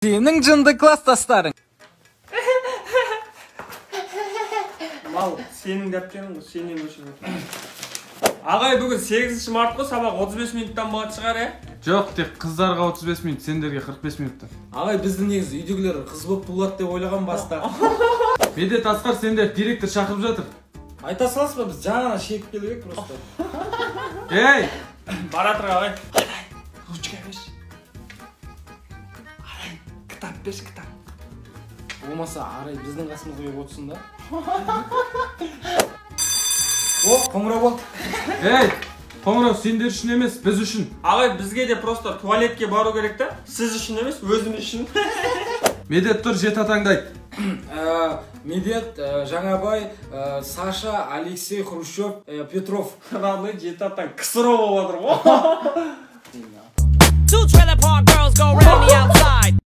Senin жынды класстастарың. Мал, сенің дәптерің ғой, сенен өшіп отыр. Ағай, бүгін 8 март қой, сабақ 35 минуттан болады шығар, Жоқ, тек қыздарға 35 минут, сендерге 45 минутта. Ағай, біздің негізі үйдегілер қыз болып болады деп ойлаған баста. Медет, Асқар, сендер директор шақырып жатыр. Айта саласыз ба, біз жаңа шегіп келіп едік просто. Ей! Бара тұр, ағай. Ручка беш. Арай, кітап беш, кітап. Болмаса, Арай біздің қасымызға келіп отырсын да. О, қоңырау болды. Ей! Қоңырау сендер үшін емес, біз үшін. Ағай, бізге де просто туалетке бару керек та. Сіз үшін емес, өзіміз үшін. Медет тұр, жет атаңды айт. Медет, Жаңабай, Саша, Алексей, Хрущев, Петров. Радный жеті аттан кісіро болып отыр ғой. Two trailer park girls go round me out.